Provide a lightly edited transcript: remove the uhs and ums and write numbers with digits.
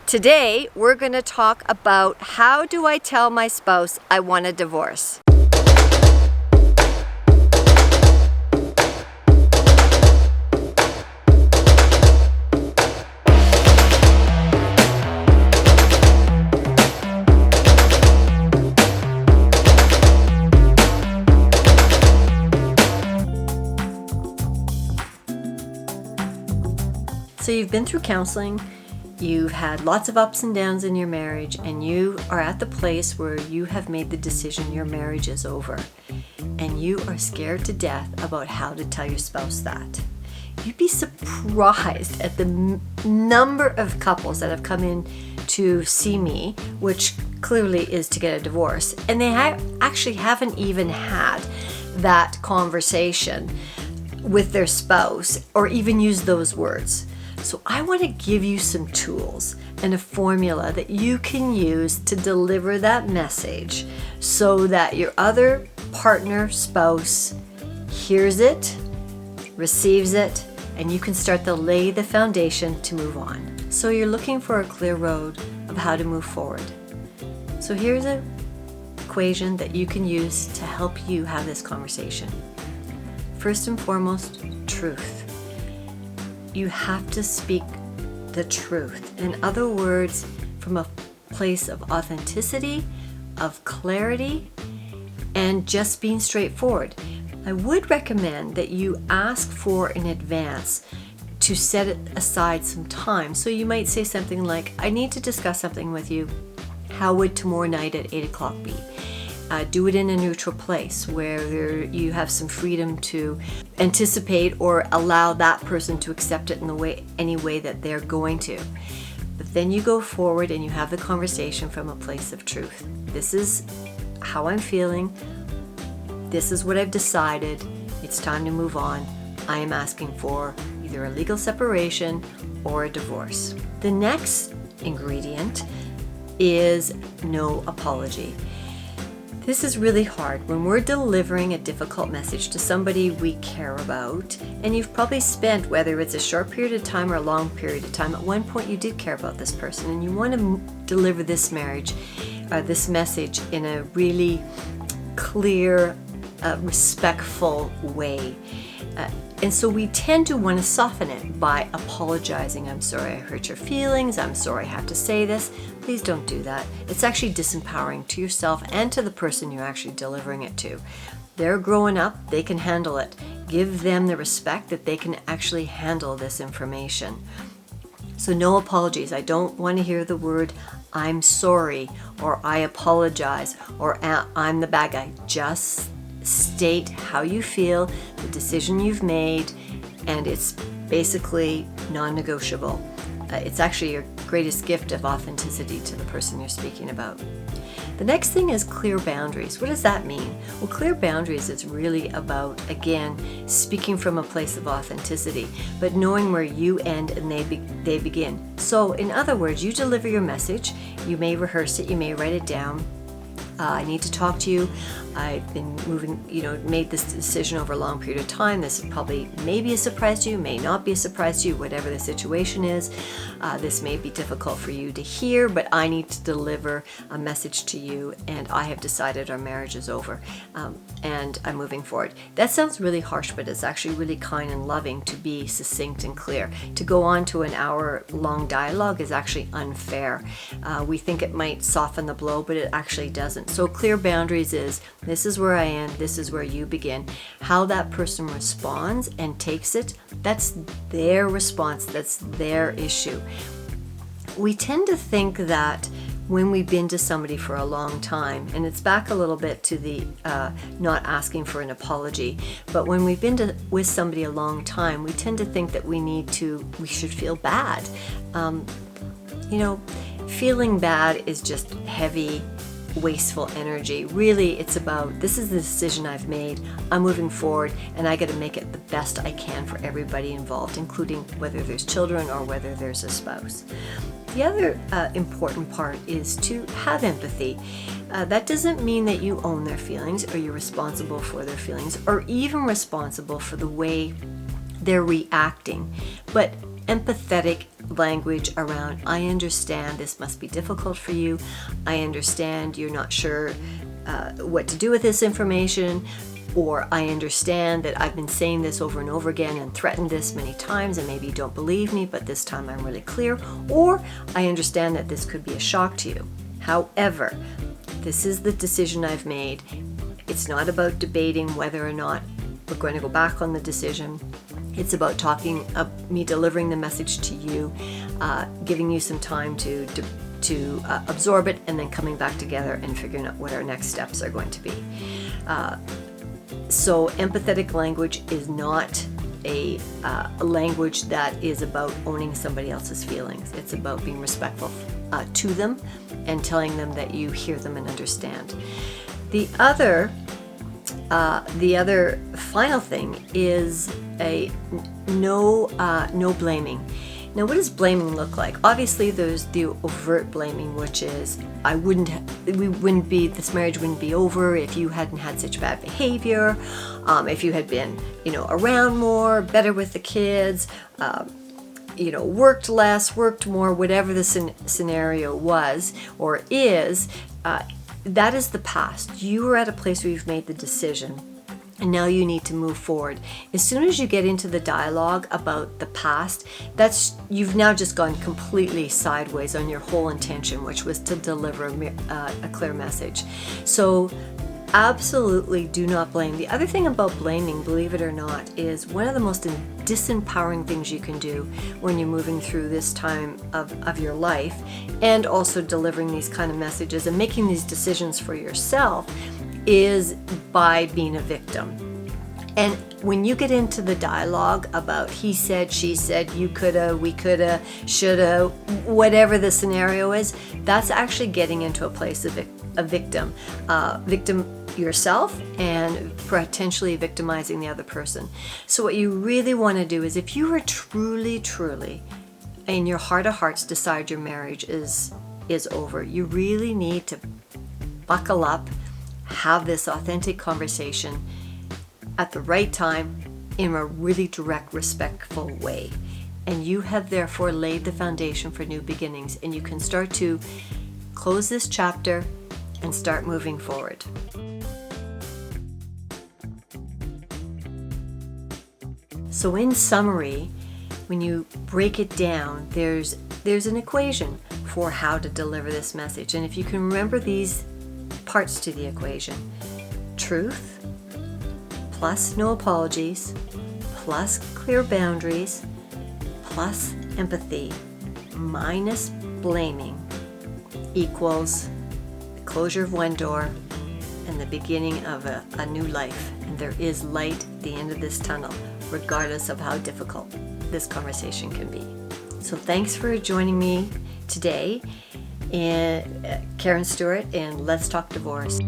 Today, we're going to talk about how do I tell my spouse I want a divorce. So you've been through counseling, you've had lots of ups and downs in your marriage, and you are at the place where you have made the decision your marriage is over, and you are scared to death about how to tell your spouse that. You'd be surprised at the number of couples that have come in to see me, which clearly is to get a divorce, and they actually haven't even had that conversation with their spouse or even used those words. So I want to give you some tools and a formula that you can use to deliver that message so that your other partner, spouse, hears it, receives it, and you can start to lay the foundation to move on. So you're looking for a clear road of how to move forward. So here's an equation that you can use to help you have this conversation. First and foremost, truth. You have to speak the truth. In other words, from a place of authenticity, of clarity, and just being straightforward. I would recommend that you ask for in advance to set aside some time. So you might say something like, I need to discuss something with you. How would tomorrow night at 8 o'clock be? Do it in a neutral place where you have some freedom to anticipate or allow that person to accept it in any way that they're going to. But then you go forward and you have the conversation from a place of truth. This is how I'm feeling. This is what I've decided. It's time to move on. I am asking for either a legal separation or a divorce. The next ingredient is no apology. This is really hard when we're delivering a difficult message to somebody we care about, and you've probably spent, whether it's a short period of time or a long period of time, at one point you did care about this person, and you want to deliver this message in a really clear, respectful way. And so we tend to want to soften it by apologizing. I'm sorry I hurt your feelings. I'm sorry I have to say this. Please don't do that. It's actually disempowering to yourself and to the person you're actually delivering it to. They're growing up. They can handle it. Give them the respect that they can actually handle this information. So no apologies. I don't want to hear the word I'm sorry or I apologize or I'm the bad guy. Just state how you feel, the decision you've made, and it's basically non-negotiable. It's actually your greatest gift of authenticity to the person you're speaking about. The next thing is clear boundaries. What does that mean? Well, clear boundaries is really about, again, speaking from a place of authenticity, but knowing where you end and they begin. So, in other words, you deliver your message, you may rehearse it, you may write it down. I need to talk to you. I've been made this decision over a long period of time. This probably may be a surprise to you, may not be a surprise to you, whatever the situation is. This may be difficult for you to hear, but I need to deliver a message to you, and I have decided our marriage is over, and I'm moving forward. That sounds really harsh, but it's actually really kind and loving to be succinct and clear. To go on to an hour-long dialogue is actually unfair. We think it might soften the blow, but it actually doesn't. So clear boundaries is, this is where I end, this is where you begin. How that person responds and takes it, that's their response, that's their issue. We tend to think that when we've been to somebody for a long time, and it's back a little bit to the not asking for an apology, but when we've been with somebody a long time, we tend to think that we should feel bad. Feeling bad is just heavy, wasteful energy. Really, it's about, this is the decision I've made, I'm moving forward, and I got to make it the best I can for everybody involved, including whether there's children or whether there's a spouse. The other important part is to have empathy. That doesn't mean that you own their feelings or you're responsible for their feelings or even responsible for the way they're reacting. But empathetic language around, I understand this must be difficult for you. I understand you're not sure what to do with this information, or I understand that I've been saying this over and over again and threatened this many times and maybe you don't believe me, but this time I'm really clear, or I understand that this could be a shock to you. However, this is the decision I've made. It's not about debating whether or not we're going to go back on the decision. It's about me delivering the message to you, giving you some time to absorb it, and then coming back together and figuring out what our next steps are going to be. So empathetic language is not a language that is about owning somebody else's feelings. It's about being respectful to them and telling them that you hear them and understand. The other final thing is no blaming. Now, what does blaming look like? Obviously, there's the overt blaming, which is this marriage wouldn't be over if you hadn't had such bad behavior, if you had been, around more, better with the kids, worked less, worked more, whatever the scenario was or is. That is the past. You are at a place where you've made the decision, and now you need to move forward. As soon as you get into the dialogue about the past, you've now just gone completely sideways on your whole intention, which was to deliver a clear message. So absolutely do not blame. The other thing about blaming, believe it or not, is one of the most disempowering things you can do when you're moving through this time of your life, and also delivering these kind of messages and making these decisions for yourself, is by being a victim. And when you get into the dialogue about he said, she said, you coulda, we coulda, shoulda, whatever the scenario is, that's actually getting into a place of a victim yourself and potentially victimizing the other person. So what you really want to do is, if you are truly in your heart of hearts decide your marriage is over, you really need to buckle up, have this authentic conversation at the right time in a really direct, respectful way. And you have therefore laid the foundation for new beginnings, and you can start to close this chapter and start moving forward. So in summary, when you break it down, there's an equation for how to deliver this message. And if you can remember these parts to the equation: truth plus no apologies plus clear boundaries plus empathy minus blaming equals the closure of one door and the beginning of a new life. And there is light at the end of this tunnel, regardless of how difficult this conversation can be. So thanks for joining me today, and Karen Stewart, and Let's Talk Divorce.